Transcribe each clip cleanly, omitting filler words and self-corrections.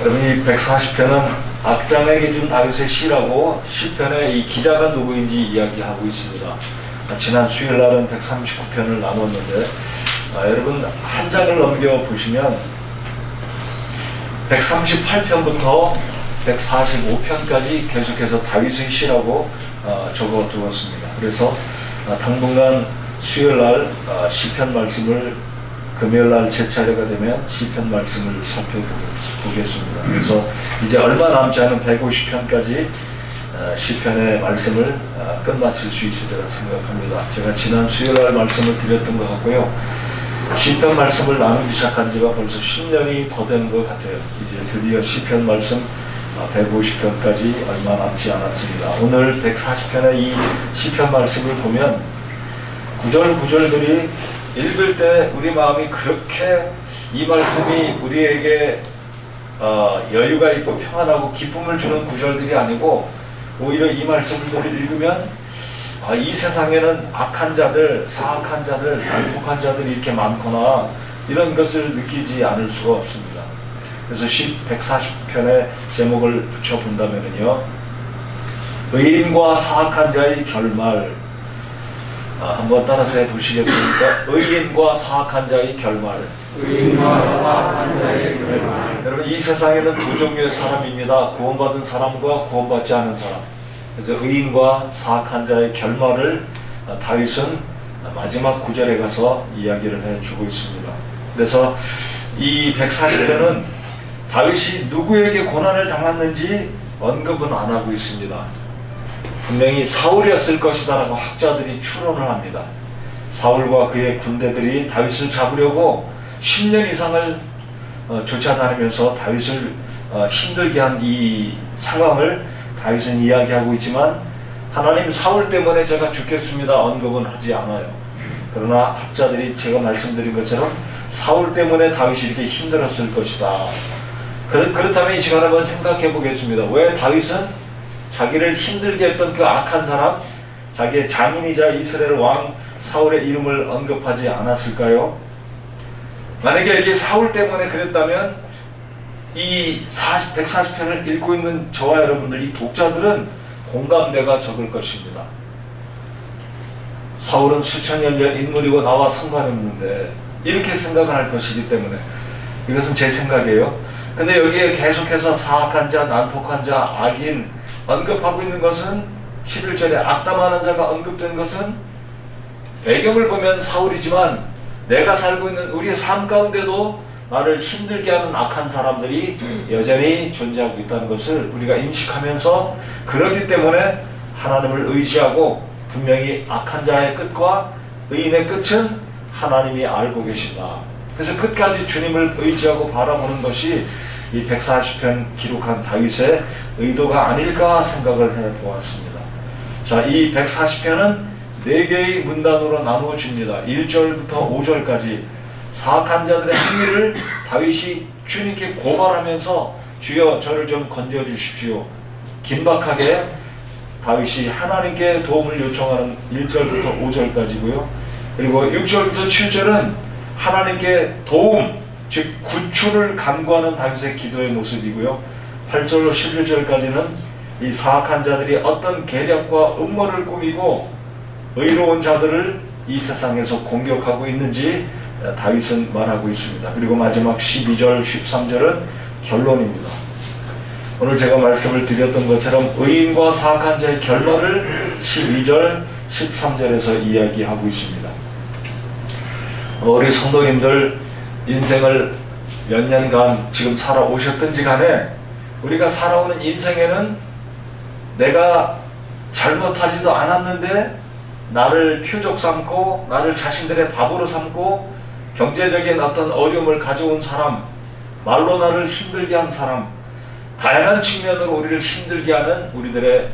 여러분, 이 140편은 악장에게 준 다윗의 시라고 시편의 이 기자가 누구인지 이야기하고 있습니다. 지난 수요일 날은 139편을 나눴는데 여러분 한 장을 넘겨 보시면 138편부터 145편까지 계속해서 다윗의 시라고 적어 두었습니다. 그래서 당분간 수요일 날 시편 말씀을, 금요일 날 제 차례가 되면 시편 말씀을 살펴보겠습니다. 그래서 이제 얼마 남지 않은 150편까지 시편의 말씀을 끝마칠 수 있으리라 생각합니다. 제가 지난 수요일 날 말씀을 드렸던 것 같고요. 시편 말씀을 나누기 시작한 지가 벌써 10년이 더 된 것 같아요. 이제 드디어 시편 말씀 150편까지 얼마 남지 않았습니다. 오늘 140편의 이 시편 말씀을 보면 구절구절들이 읽을 때 우리 마음이 그렇게 이 말씀이 우리에게 여유가 있고 평안하고 기쁨을 주는 구절들이 아니고 오히려 이 말씀들을 읽으면 이 세상에는 악한 자들, 사악한 자들, 난폭한 자들이 이렇게 많구나 이런 것을 느끼지 않을 수가 없습니다. 그래서 140편의 제목을 붙여본다면요, 의인과 사악한 자의 결말. 한번 따라서 해보시겠습니까? 의인과 사악한 자의 결말. 의인과 사악한 자의 결말. 여러분, 이 세상에는 두 종류의 사람입니다. 구원받은 사람과 구원받지 않은 사람. 그래서 의인과 사악한 자의 결말을 다윗은 마지막 구절에 가서 이야기를 해주고 있습니다. 그래서 이 140편은 다윗이 누구에게 고난을 당했는지 언급은 안 하고 있습니다. 분명히 사울이었을 것이다라고 학자들이 추론을 합니다. 사울과 그의 군대들이 다윗을 잡으려고 10년 이상을 쫓아다니면서 다윗을 힘들게 한 이 상황을 다윗은 이야기하고 있지만 하나님 사울 때문에 제가 죽겠습니다 언급은 하지 않아요. 그러나 학자들이 제가 말씀드린 것처럼 사울 때문에 다윗이 이렇게 힘들었을 것이다. 그렇다면 이 시간에 한번 생각해 보겠습니다. 왜 다윗은 자기를 힘들게 했던 그 악한 사람, 자기의 장인이자 이스라엘 왕 사울의 이름을 언급하지 않았을까요? 만약에 이게 사울 때문에 그랬다면 이 140편을 읽고 있는 저와 여러분들, 이 독자들은 공감대가 적을 것입니다. 사울은 수천 년 전 인물이고 나와 상관없는데 이렇게 생각을 할 것이기 때문에, 이것은 제 생각이에요. 근데 여기에 계속해서 사악한 자, 난폭한 자, 악인 언급하고 있는 것은 11절에 악담하는 자가 언급된 것은 배경을 보면 사울이지만 내가 살고 있는 우리의 삶 가운데도 나를 힘들게 하는 악한 사람들이 여전히 존재하고 있다는 것을 우리가 인식하면서, 그렇기 때문에 하나님을 의지하고 분명히 악한 자의 끝과 의인의 끝은 하나님이 알고 계신다. 그래서 끝까지 주님을 의지하고 바라보는 것이 이 140편 기록한 다윗의 의도가 아닐까 생각을 해보았습니다. 자, 이 140편은 4개의 문단으로 나누어집니다. 1절부터 5절까지 사악한 자들의 행위를 다윗이 주님께 고발하면서 주여 저를 좀 건져주십시오, 긴박하게 다윗이 하나님께 도움을 요청하는 1절부터 5절까지고요. 그리고 6절부터 7절은 하나님께 도움, 즉 구출을 간구하는 다윗의 기도의 모습이고요. 8절로 11절까지는 이 사악한 자들이 어떤 계략과 음모를 꾸미고 의로운 자들을 이 세상에서 공격하고 있는지 다윗은 말하고 있습니다. 그리고 마지막 12절, 13절은 결론입니다. 오늘 제가 말씀을 드렸던 것처럼 의인과 사악한 자의 결말을 12절, 13절에서 이야기하고 있습니다. 우리 성도님들 인생을 몇 년간 지금 살아오셨든지 간에 우리가 살아오는 인생에는 내가 잘못하지도 않았는데 나를 표적 삼고 나를 자신들의 밥으로 삼고 경제적인 어떤 어려움을 가져온 사람, 말로 나를 힘들게 한 사람, 다양한 측면으로 우리를 힘들게 하는 우리들의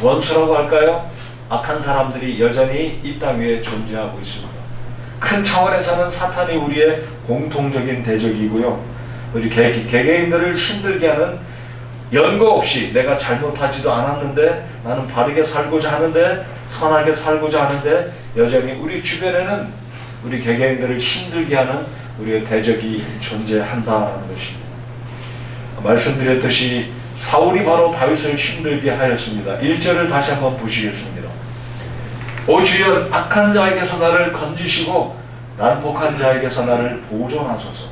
원수라고 할까요? 악한 사람들이 여전히 이 땅 위에 존재하고 있습니다. 큰 차원에서는 사탄이 우리의 공통적인 대적이고요. 우리 개개인들을 힘들게 하는, 연고 없이 내가 잘못하지도 않았는데 나는 바르게 살고자 하는데 선하게 살고자 하는데 여전히 우리 주변에는 우리 개개인들을 힘들게 하는 우리의 대적이 존재한다는 것입니다. 말씀드렸듯이 사울이 바로 다윗을 힘들게 하였습니다. 1절을 다시 한번 보시겠습니다. 오 주여, 악한 자에게서 나를 건지시고 난폭한 자에게서 나를 보존하소서.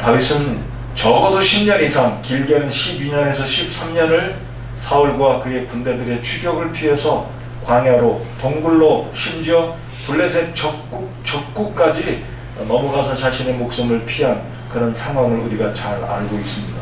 다윗은 적어도 10년 이상, 길게는 12년에서 13년을 사울과 그의 군대들의 추격을 피해서 광야로, 동굴로, 심지어 블레셋 적국까지 넘어가서 자신의 목숨을 피한 그런 상황을 우리가 잘 알고 있습니다.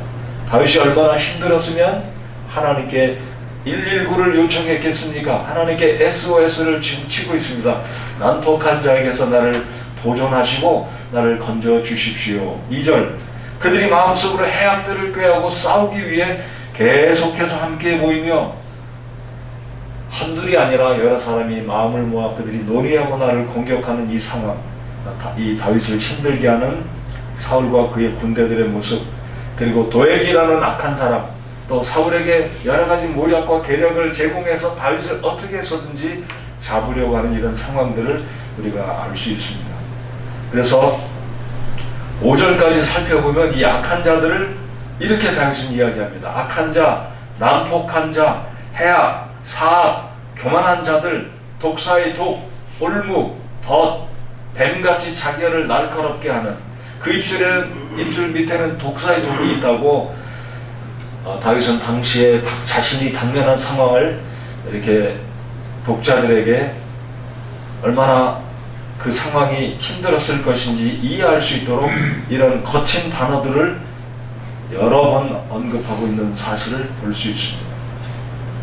다윗이 얼마나 힘들었으면 하나님께 119를 요청했겠습니까? 하나님께 SOS를 지금 치고 있습니다. 난폭한 자에게서 나를 보존하시고 나를 건져 주십시오. 2절, 그들이 마음속으로 해악들을 꾀하고 싸우기 위해 계속해서 함께 모이며, 한둘이 아니라 여러 사람이 마음을 모아 그들이 논의하고 나를 공격하는 이 상황, 이 다윗을 힘들게 하는 사울과 그의 군대들의 모습, 그리고 도액이라는 악한 사람, 또 사울에게 여러 가지 모략과 계략을 제공해서 다윗을 어떻게 해서든지 잡으려고 하는 이런 상황들을 우리가 알 수 있습니다. 그래서 5절까지 살펴보면 이 악한 자들을 이렇게 다윗은 이야기합니다. 악한 자, 난폭한 자, 해악, 사악, 교만한 자들, 독사의 독, 올무, 덫, 뱀같이 자기를 날카롭게 하는, 그 입술 밑에는 독사의 독이 있다고 다윗은 당시에 자신이 당면한 상황을 이렇게 독자들에게 얼마나 그 상황이 힘들었을 것인지 이해할 수 있도록 이런 거친 단어들을 여러 번 언급하고 있는 사실을 볼 수 있습니다.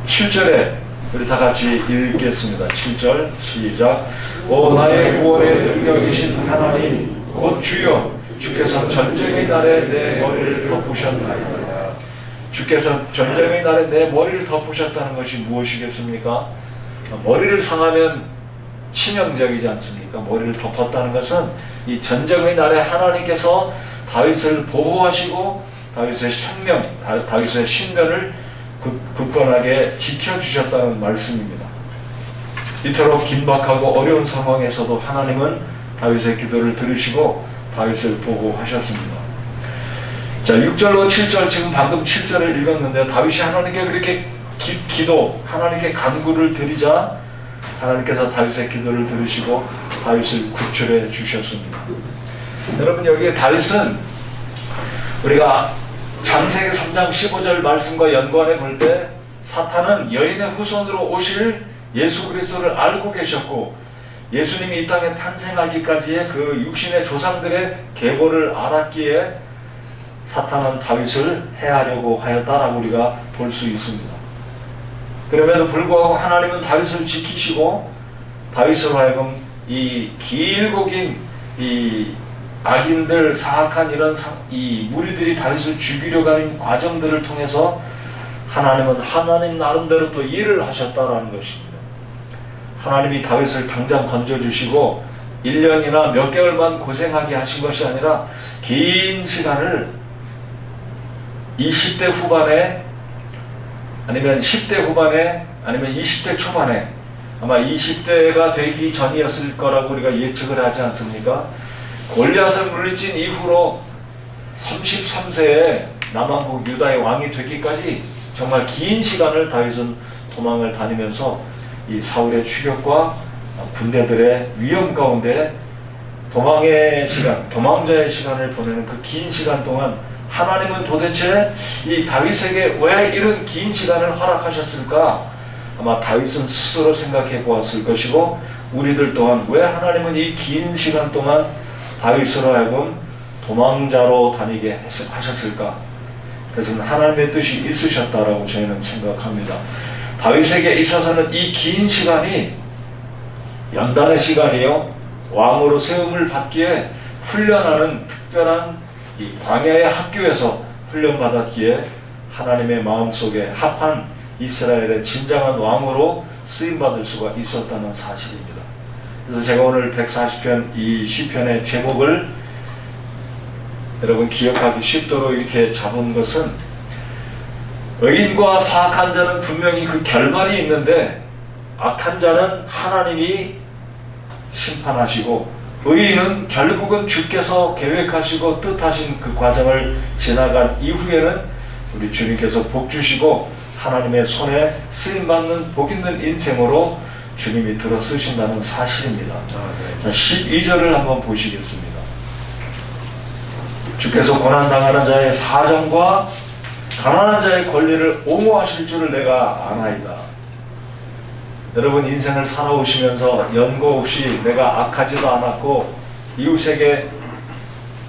7절에 우리 다 같이 읽겠습니다. 7절 시작. 오 나의 구원의 능력이신 하나님 곧 주여, 주께서 전쟁의 날에 내 머리를 덮으셨나이다. 주께서 전쟁의 날에 내 머리를 덮으셨다는 것이 무엇이겠습니까? 머리를 상하면 치명적이지 않습니까? 머리를 덮었다는 것은 이 전쟁의 날에 하나님께서 다윗을 보호하시고 다윗의 생명, 다윗의 신변을 굳건하게 지켜주셨다는 말씀입니다. 이토록 긴박하고 어려운 상황에서도 하나님은 다윗의 기도를 들으시고 다윗을 보호하셨습니다. 자, 6절로 7절, 지금 방금 7절을 읽었는데 다윗이 하나님께 그렇게 하나님께 간구를 드리자 하나님께서 다윗의 기도를 들으시고 다윗을 구출해 주셨습니다. 여러분, 여기 다윗은 우리가 창세기 3장 15절 말씀과 연관해 볼 때 사탄은 여인의 후손으로 오실 예수 그리스도를 알고 계셨고, 예수님이 이 땅에 탄생하기까지의 그 육신의 조상들의 계보를 알았기에 사탄은 다윗을 해하려고 하였다라고 우리가 볼 수 있습니다. 그럼에도 불구하고 하나님은 다윗을 지키시고 다윗으로 하여금 이 길고 긴 이 악인들, 사악한 이런 이 무리들이 다윗을 죽이려고 하는 과정들을 통해서 하나님은 하나님 나름대로 또 일을 하셨다라는 것입니다. 하나님이 다윗을 당장 건져주시고 1년이나 몇 개월만 고생하게 하신 것이 아니라 긴 시간을 20대 후반에 아니면 10대 후반에 아니면 20대 초반에, 아마 20대가 되기 전이었을 거라고 우리가 예측을 하지 않습니까? 골리앗을 물리친 이후로 33세에 남왕국 유다의 왕이 되기까지 정말 긴 시간을 다윗은 도망을 다니면서 이 사울의 추격과 군대들의 위험 가운데 도망의 시간, 도망자의 시간을 보내는 그 긴 시간 동안 하나님은 도대체 이 다윗에게 왜 이런 긴 시간을 허락하셨을까? 아마 다윗은 스스로 생각해 보았을 것이고, 우리들 또한 왜 하나님은 이 긴 시간 동안 다윗으로 하여금 도망자로 다니게 하셨을까? 그것은 하나님의 뜻이 있으셨다라고 저희는 생각합니다. 다윗에게 있어서는 이 긴 시간이 연단의 시간이요, 왕으로 세움을 받기에 훈련하는 특별한 이 광야의 학교에서 훈련받았기에 하나님의 마음속에 합한 이스라엘의 진정한 왕으로 쓰임받을 수가 있었다는 사실입니다. 그래서 제가 오늘 140편 이 시편의 제목을 여러분 기억하기 쉽도록 이렇게 잡은 것은, 의인과 사악한 자는 분명히 그 결말이 있는데 악한 자는 하나님이 심판하시고 의인은 결국은 주께서 계획하시고 뜻하신 그 과정을 지나간 이후에는 우리 주님께서 복 주시고 하나님의 손에 쓰임받는 복 있는 인생으로 주님이 들어 쓰신다는 사실입니다. 자, 12절을 한번 보시겠습니다. 주께서 고난당하는 자의 사정과 가난한 자의 권리를 옹호하실 줄을 내가 아나이다. 여러분, 인생을 살아오시면서 연고 없이 내가 악하지도 않았고 이웃에게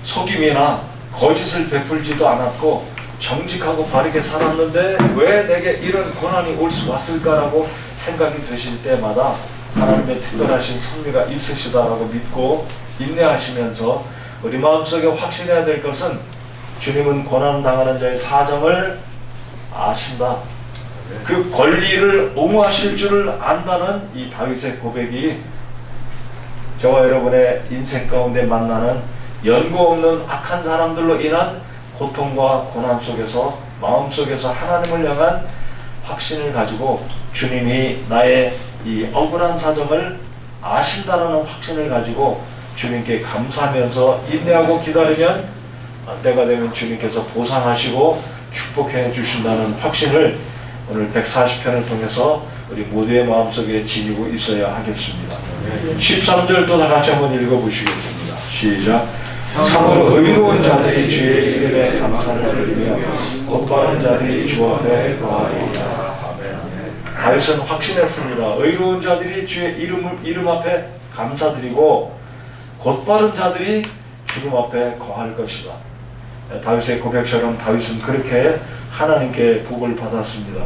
속임이나 거짓을 베풀지도 않았고 정직하고 바르게 살았는데 왜 내게 이런 고난이 올 수 왔을까라고 생각이 드실 때마다 하나님의 특별하신 섭리가 있으시다라고 믿고 인내하시면서 우리 마음속에 확신해야 될 것은 주님은 고난당하는 자의 사정을 아신다. 그 권리를 옹호하실 줄을 안다는 이 다윗의 고백이 저와 여러분의 인생 가운데 만나는 연고 없는 악한 사람들로 인한 고통과 고난 속에서 마음속에서 하나님을 향한 확신을 가지고 주님이 나의 이 억울한 사정을 아신다는 확신을 가지고 주님께 감사하면서 인내하고 기다리면 때가 되면 주님께서 보상하시고 축복해 주신다는 확신을 오늘 140편을 통해서 우리 모두의 마음속에 지니고 있어야 하겠습니다. 13절 또 다 같이 한번 읽어보시겠습니다. 시작. 참으로 의로운 자들이 주의 이름에 감사를 드리며 곧바른 자들이 주 앞에 거하리이다. 다윗은 확신했습니다. 의로운 자들이 주의 이름 앞에 감사드리고 곧바른 자들이 주님 앞에 거할 것이다. 다윗의 고백처럼 다윗은 그렇게 하나님께 복을 받았습니다.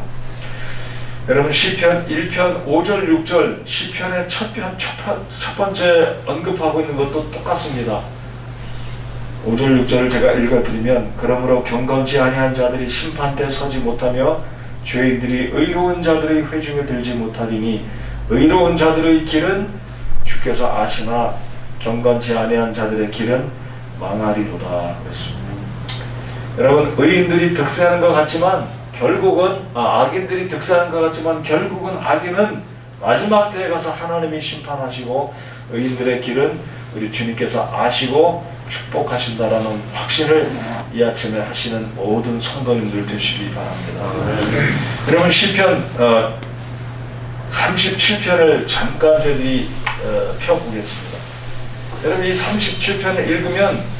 여러분, 시편 1편 5절 6절 시편의 첫 번째 언급하고 있는 것도 똑같습니다. 5절 6절을 제가 읽어드리면 그러므로 경건치 아니한 자들이 심판대 서지 못하며 죄인들이 의로운 자들의 회중에 들지 못하리니 의로운 자들의 길은 주께서 아시나 경건치 아니한 자들의 길은 망하리로다 그랬습니다. 여러분, 의인들이 득세하는 것 같지만 결국은 악인들이 득세하는 것 같지만 결국은 악인은 마지막 때에 가서 하나님이 심판하시고 의인들의 길은 우리 주님께서 아시고 축복하신다라는 확신을 이 아침에 하시는 모든 성도님들 되시기 바랍니다. 그러면 시편 37편을 잠깐 저희 펴보겠습니다. 여러분, 이 37편을 읽으면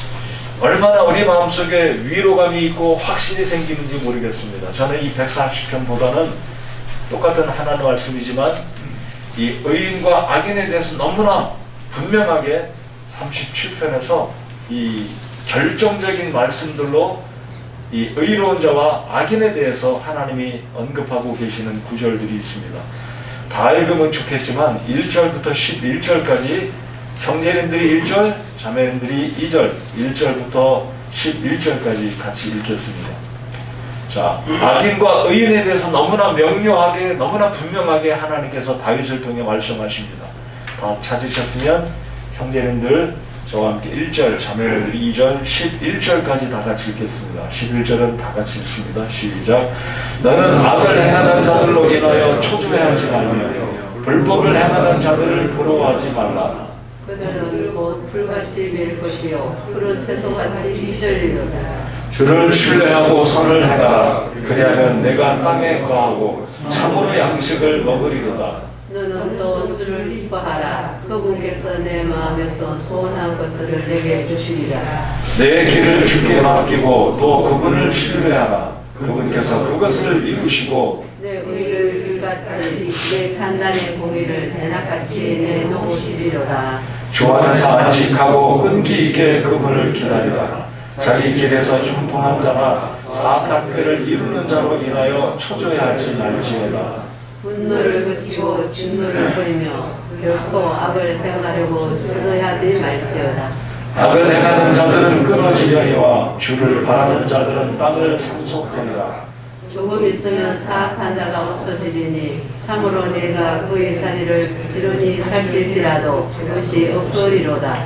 얼마나 우리 마음속에 위로감이 있고 확신이 생기는지 모르겠습니다. 저는 이 140편보다는 똑같은 하나님 말씀이지만 이 의인과 악인에 대해서 너무나 분명하게 37편에서 이 결정적인 말씀들로 이 의로운 자와 악인에 대해서 하나님이 언급하고 계시는 구절들이 있습니다. 다 읽으면 좋겠지만 1절부터 11절까지 형제님들이 1절, 자매님들이 2절, 1절부터 11절까지 같이 읽겠습니다. 자, 악인과 의인에 대해서 너무나 명료하게, 너무나 분명하게 하나님께서 다윗을 통해 말씀하십니다. 다 찾으셨으면 형제님들 저와 함께 1절, 자매님들이 2절, 11절까지 다 같이 읽겠습니다. 11절은 다 같이 읽습니다. 시작. 너는 악을 행하는 자들로 인하여 초조해하지 말며 불법을 행하는 자들을 부러워하지 말라. 그들은 곧 불같이 밀 것이요 푸른 채소같이 시들리로다. 주를 신뢰하고 선을 행하라. 그리하면 내가 땅에 거하고 참으로 양식을 먹으리로다. 너는 또 주를 기뻐하라. 그분께서 내 마음에서 소원한 것들을 내게 주시리라. 내 길을 주께 맡기고 또 그분을 신뢰하라. 그분께서 그것을 이루시고 내 의를 불같이 내 판단의 공의를 대낮같이 내놓으시리로다. 주 안에서 안식하고 끈기 있게 그분을 기다리라. 자기 길에서 형통한 자나 사악한 꾀를 이루는 자로 인하여 초조해하지 말지어다. 분노를 그치고 진노를 버리며 결코 악을 행하려고 초조해하지 말지어다. 악을 행하는 자들은 끊어지려니와 주를 바라는 자들은 땅을 상속하리라. 조금 있으면 사악한 자가 없어지리니 참으로 내가 그의 자리를 부지런히 살필지라도 그것이 없으리로다.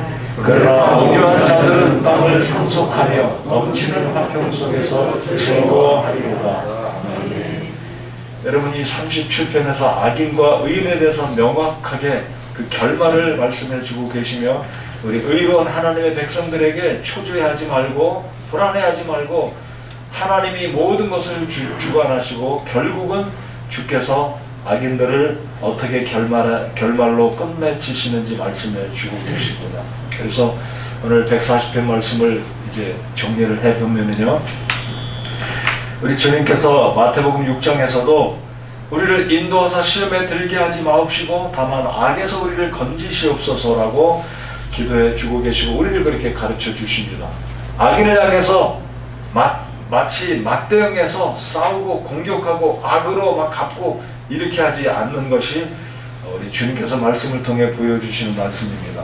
그러나 온유한 자들은 땅을 상속하며 넘치는 화평 속에서 즐거워하리로다. 여러분, 이 37편에서 악인과 의인에 대해서 명확하게 그 결말을 말씀해 주고 계시며 우리 의로운 하나님의 백성들에게 초조해하지 말고 불안해하지 말고 하나님이 모든 것을 주관하시고 결국은 주께서 악인들을 어떻게 결말로 끝맺히시는지 말씀해 주고 계시구나. 그래서 오늘 140편 말씀을 이제 정리를 해보면요, 우리 주님께서 마태복음 6장에서도 우리를 인도하사 시험에 들게 하지 마옵시고 다만 악에서 우리를 건지시옵소서라고 기도해 주고 계시고 우리를 그렇게 가르쳐 주십니다. 악인을 향해서 마치 맞대응해서 싸우고 공격하고 악으로 막 갚고 이렇게 하지 않는 것이 우리 주님께서 말씀을 통해 보여주시는 말씀입니다.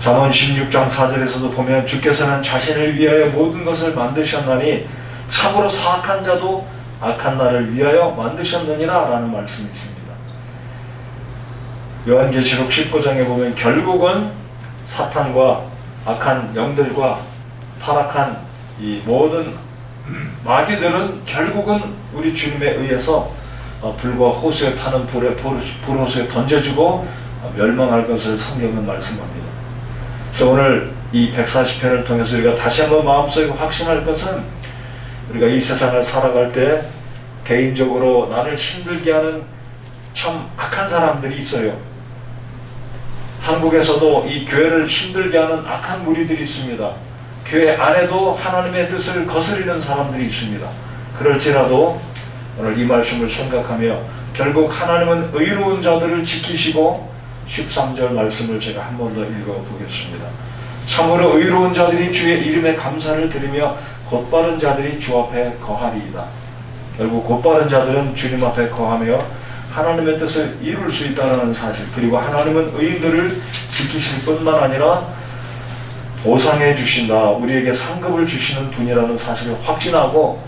잠언 16장 4절에서도 보면 주께서는 자신을 위하여 모든 것을 만드셨나니 참으로 사악한 자도 악한 날을 위하여 만드셨느니라 라는 말씀이 있습니다. 요한계시록 19장에 보면 결국은 사탄과 악한 영들과 타락한 이 모든 마귀들은 결국은 우리 주님에 의해서 불과 호수에 타는 불호수에 던져주고 멸망할 것을 성경은 말씀합니다. 그래서 오늘 이 140편을 통해서 우리가 다시 한번 마음속에 확신할 것은 우리가 이 세상을 살아갈 때 개인적으로 나를 힘들게 하는 참 악한 사람들이 있어요. 한국에서도 이 교회를 힘들게 하는 악한 무리들이 있습니다. 교회 안에도 하나님의 뜻을 거스리는 사람들이 있습니다. 그럴지라도 오늘 이 말씀을 생각하며 결국 하나님은 의로운 자들을 지키시고 13절 말씀을 제가 한 번 더 읽어보겠습니다. 참으로 의로운 자들이 주의 이름에 감사를 드리며 곧바른 자들이 주 앞에 거하리이다. 결국 곧바른 자들은 주님 앞에 거하며 하나님의 뜻을 이룰 수 있다는 사실, 그리고 하나님은 의인들을 지키실 뿐만 아니라 보상해 주신다, 우리에게 상급을 주시는 분이라는 사실을 확신하고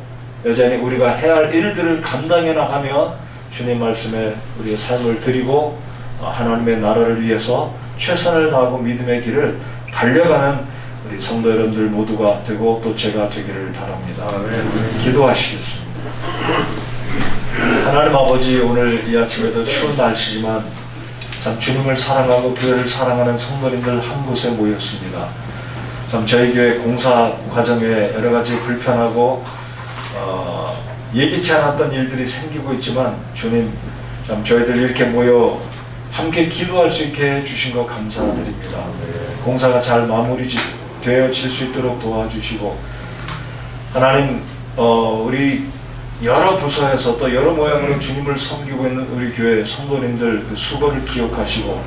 여전히 우리가 해야 할 일들을 감당해 나가며 주님 말씀에 우리의 삶을 드리고 하나님의 나라를 위해서 최선을 다하고 믿음의 길을 달려가는 우리 성도 여러분들 모두가 되고 또 제가 되기를 바랍니다. 기도하시겠습니다. 하나님 아버지, 오늘 이 아침에도 추운 날씨지만 참 주님을 사랑하고 교회를 사랑하는 성도님들 한 곳에 모였습니다. 참 저희 교회 공사 과정에 여러 가지 불편하고 예기치 않았던 일들이 생기고 있지만 주님, 참 저희들 이렇게 모여 함께 기도할 수 있게 해주신 것 감사드립니다. 공사가 잘 마무리되어질 수 있도록 도와주시고 하나님, 우리 여러 부서에서 또 여러 모양으로 주님을 섬기고 있는 우리 교회 성도님들 그 수고를 기억하시고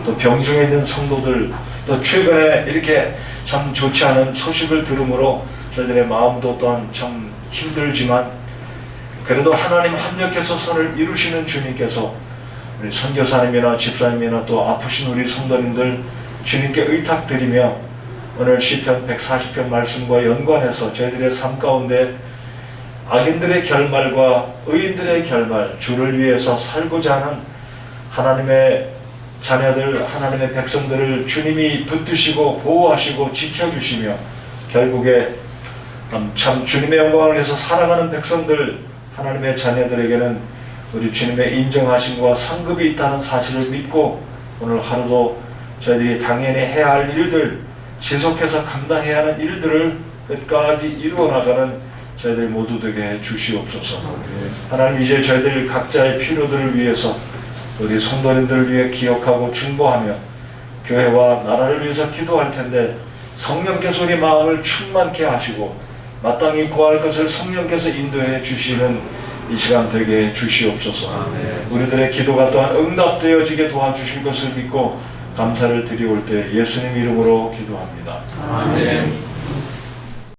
또 병중에 있는 성도들, 또 최근에 이렇게 참 좋지 않은 소식을 들음으로 저희들의 마음도 또한 참 힘들지만 그래도 하나님 합력해서 선을 이루시는 주님께서 우리 선교사님이나 집사님이나 또 아프신 우리 성도님들 주님께 의탁드리며 오늘 시편 140편 말씀과 연관해서 저희들의 삶 가운데 악인들의 결말과 의인들의 결말, 주를 위해서 살고자 하는 하나님의 자녀들, 하나님의 백성들을 주님이 붙드시고 보호하시고 지켜주시며 결국에 참 주님의 영광을 위해서 살아가는 백성들, 하나님의 자녀들에게는 우리 주님의 인정하심과 상급이 있다는 사실을 믿고 오늘 하루도 저희들이 당연히 해야 할 일들, 지속해서 감당해야 하는 일들을 끝까지 이루어 나가는 저희들 모두 되게 해 주시옵소서. 하나님, 이제 저희들 각자의 필요들을 위해서 우리 성도님들을 위해 기억하고 중보하며 교회와 나라를 위해서 기도할 텐데 성령께서 우리 마음을 충만케 하시고 마땅히 구할 것을 성령께서 인도해 주시는 이 시간 되게 해 주시옵소서. 우리들의 기도가 또한 응답되어지게 도와주실 것을 믿고 감사를 드리올 때 예수님 이름으로 기도합니다. 아멘.